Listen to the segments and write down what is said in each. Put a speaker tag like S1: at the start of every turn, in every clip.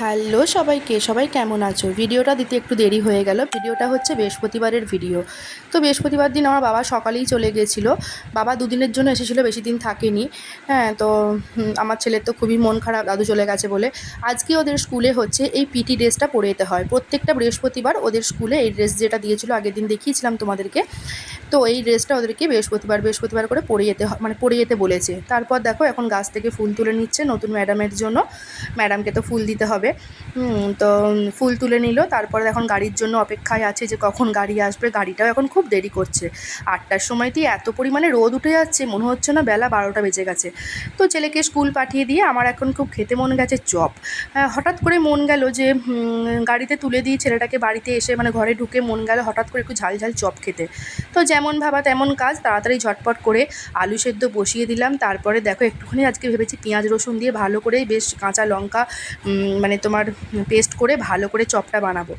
S1: Hello সবাইকে, সবাই কেমন আছো? ভিডিওটা দিতে একটু দেরি হয়ে গেল। ভিডিওটা হচ্ছে বৃহস্পতিবারের ভিডিও। তো বৃহস্পতিবার দিন আমার বাবা সকালেই চলে গিয়েছিল। বাবা দুদিনের জন্য এসেছিলো, বেশি দিন থাকেনি। হ্যাঁ, তো আমার ছেলের তো খুবই মন খারাপ দাদু চলে গেছে বলে। আজকে ওদের স্কুলে হচ্ছে এই পিটি ড্রেসটা পরে যেতে হয়। প্রত্যেকটা বৃহস্পতিবার ওদের স্কুলে এই ড্রেস যেটা দিয়েছিল আগের দিন দেখিয়েছিলাম তোমাদেরকে। তো এই ড্রেসটা ওদেরকে বৃহস্পতিবার করে পরে যেতে মানে পরে যেতে বলেছে। তারপর দেখো এখন গাছ থেকে ফুল তুলে নিচ্ছে নতুন ম্যাডামের জন্য। ম্যাডামকে তো ফুল দিতে হবে। তো ফুল তুলে নিল। তারপরে এখন গাড়ির জন্য অপেক্ষায় আছে যে কখন গাড়ি আসবে। গাড়িটাও এখন খুব দেরি করছে। 8টার সময়তেই এত পরিমাণে রোদ উঠে যাচ্ছে, মনে হচ্ছে না বেলা 12টা বেজে গেছে। তো ছেলেকে স্কুল পাঠিয়ে দিয়ে আমার এখন খুব খেতে মন গেছে চপ। হঠাৎ করে মন গেল যে গাড়িতে তুলে দিয়ে ছেলেটাকে বাড়িতে এসে মানে ঘরে ঢুকে মন গেল হঠাৎ করে একটু ঝাল ঝাল চপ খেতে। তো যেমন ভাবা তেমন কাজ, তাড়াতাড়ি ঝটপট করে আলু সেদ্ধ বসিয়ে দিলাম। তারপরে দেখো একটুখানি আজকে ভেবেছি পেঁয়াজ রসুন দিয়ে ভালো করে বেশ কাঁচা লঙ্কা মানে তোমার পেস্ট করে ভালো করে চপটা বানাবো।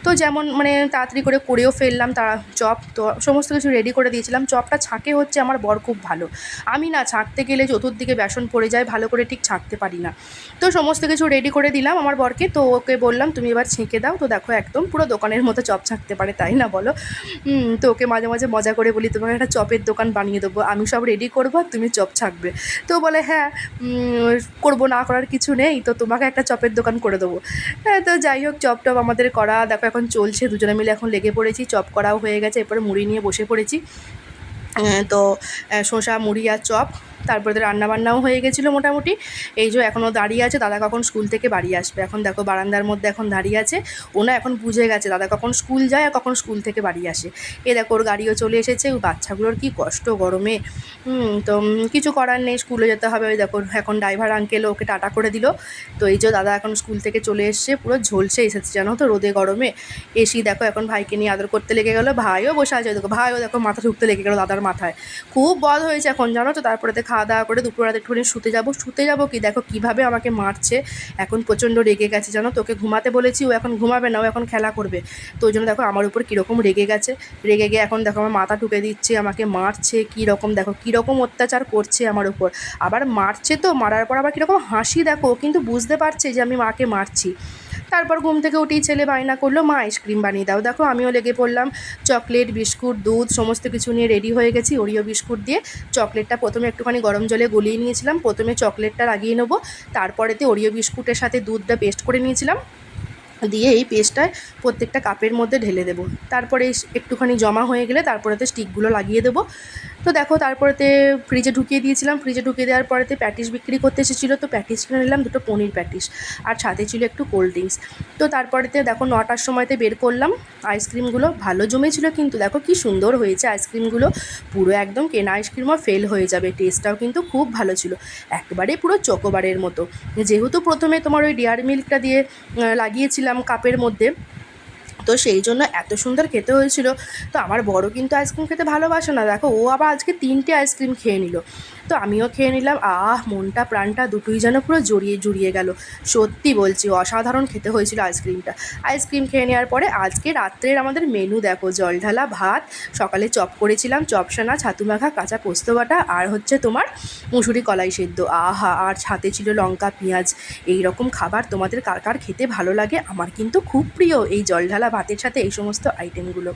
S1: তো যেমন মানে তাড়াতাড়ি করে করেও ফেললাম তারা চপ। তো সমস্ত কিছু রেডি করে দিয়েছিলাম। চপটা ছাঁকে হচ্ছে আমার বর খুব ভালো। আমি না ছাঁকতে গেলে চতুর্দিকে বেসন পড়ে যায়, ভালো করে ঠিক ছাঁকতে পারি না। তো সমস্ত কিছু রেডি করে দিলাম আমার বরকে। তো ওকে বললাম তুমি এবার ছেঁকে দাও। তো দেখো একদম পুরো দোকানের মতো চপ ছাঁকতে পারে, তাই না বলো? তো ওকে মাঝে মাঝে মজা করে বলি তোমাকে একটা চপের দোকান বানিয়ে দেবো, আমি সব রেডি করবো আর তুমি চপ ছাঁকবে। তো বলে হ্যাঁ, করবো, না করার কিছু নেই, তো তোমাকে একটা চপের দোকান করে দেবো। হ্যাঁ, তো যাই হোক চপ টপ আমাদের করা দেখো এখন চলছে, দুজনে মিলে এখন লেগে পড়েছি। চপ করাও হয়ে গেছে, এরপরে মুড়ি নিয়ে বসে পড়েছি। তো শসা মুড়ি আর চপ, তারপরে তো রান্নাবান্নাও হয়ে গেছিলো মোটামুটি। এই যে এখনও দাঁড়িয়ে আছে দাদা কখন স্কুল থেকে বাড়ি আসবে। এখন দেখো বারান্দার মধ্যে এখন দাঁড়িয়ে আছে। ওনা এখন বুঝে গেছে দাদা কখন স্কুল যায় আর কখন স্কুল থেকে বাড়ি আসে। এ দেখো ওর গাড়িও চলে এসেছে। ওই বাচ্চাগুলোর কি কষ্ট গরমে। তো কিছু করার নেই, স্কুলে যেতে হবে। ওই দেখো এখন ড্রাইভার আঙ্কেল ওকে টাটা করে দিল। তো এই যে দাদা এখন স্কুল থেকে চলে এসছে, পুরো ঝলসে এসেছে জানো তো রোদে গরমে। এসি দেখো এখন ভাইকে নিয়ে আদর করতে লেগে গেলো। ভাইও বসে আছে, দেখো ভাইও দেখো মাথা ঢুকতে লেগে গেলো দাদার মাথায়। খুব বদ হয়েছে এখন জানো তো। তারপরে খাওয়া দাওয়া করে দুপুররাতে একটুখানি শুতে যাবো কি দেখো কীভাবে আমাকে মারছে। এখন প্রচণ্ড রেগে গেছে জানো তো। ওকে ঘুমাতে বলেছি, ও এখন ঘুমাবে না, ও এখন খেলা করবে। তো ওই জন্য দেখো আমার উপর কীরকম রেগে গেছে। রেগে গিয়ে এখন দেখো আমার মাথা ঠুকে দিচ্ছে, আমাকে মারছে কীরকম, দেখো কীরকম অত্যাচার করছে আমার উপর। আবার মারছে, তো মারার পর আবার কীরকম হাসি দেখো, কিন্তু বুঝতে পারছে যে আমি মাকে মারছি। তারপর ঘুম থেকে উঠেই ছেলে বায়না করলো মা আইসক্রিম বানিয়ে দাও। দেখো আমিও লেগে পড়লাম। চকলেট বিস্কুট দুধ সমস্ত কিছু নিয়ে রেডি হয়ে গেছি। ওরিও বিস্কুট দিয়ে চকলেটটা প্রথমে একটুখানি গরম জলে গলিয়ে নিয়েছিলাম। প্রথমে চকলেটটা লাগিয়ে নেবো, তারপরেতে ওরিও বিস্কুটের সাথে দুধটা পেস্ট করে নিয়েছিলাম, দিয়ে এই পেস্টটায় প্রত্যেকটা কাপের মধ্যে ঢেলে দেবো। তারপরে একটুখানি জমা হয়ে গেলে তারপরেতে স্টিকগুলো লাগিয়ে দেবো। তো দেখো তারপরেতে ফ্রিজে ঢুকিয়ে দিয়েছিলাম। ফ্রিজে ঢুকিয়ে দেওয়ার পরেতে প্যাটিস বিক্রি করতে এসেছিলো, তো প্যাটিস কিনে নিলাম দুটো পনির প্যাটিস, আর সাথে ছিল একটু কোল্ড ড্রিঙ্কস। তো তারপরেতে দেখো 9টার সময়তে বের করলাম আইসক্রিমগুলো। ভালো জমেছিলো কিন্তু দেখো কি সুন্দর হয়েছে আইসক্রিমগুলো। পুরো একদম কেনা আইসক্রিমও ফেল হয়ে যাবে, টেস্টটাও কিন্তু খুব ভালো ছিল, একেবারে পুরো চকোবারের মতো। যেহেতু প্রথমে তোমার ওই ডেয়ারি মিল্কটা দিয়ে লাগিয়েছিলাম কাপের মধ্যে, তো সেই জন্য এত সুন্দর খেতে হয়েছিল। তো আমার বড় কিন্তু আইসক্রিম খেতে ভালোবাসে না, দেখো ও আবার আজকে 3টে আইসক্রিম খেয়ে নিল। তো আমিও খেয়ে নিলাম। মনটা প্রাণটা দুটোই যেন পুরো জুড়িয়ে গেল। সত্যি বলছি অসাধারণ খেতে হয়েছিল আইসক্রিমটা। আইসক্রিম খেয়ে নেওয়ার পরে আজকে রাত্রের আমাদের মেনু দেখো, জল ঢালা ভাত, সকালে চপ করেছিলাম, চপসানা ছাতু মাখা কাঁচা পোস্ত বাটা, আর হচ্ছে তোমার মুসুরি কলাই সেদ্ধ। আর সাথে ছিল লঙ্কা পেঁয়াজ। এই রকম খাবার তোমাদের কার কার খেতে ভালো লাগে? আমার কিন্তু খুব প্রিয় এই জল ঢালা ভাতের সাথে এই সমস্ত আইটেমগুলো।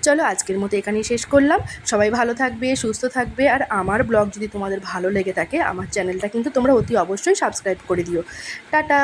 S1: চলো আজকের মতো এখানেই শেষ করলাম। সবাই ভালো থাকবে, সুস্থ থাকবে। আর আমার ব্লগ যদি তোমাদের ভালো লেগে থাকে আমার চ্যানেলটা কিন্তু তোমরা অতি অবশ্যই সাবস্ক্রাইব করে দিও। টাটা।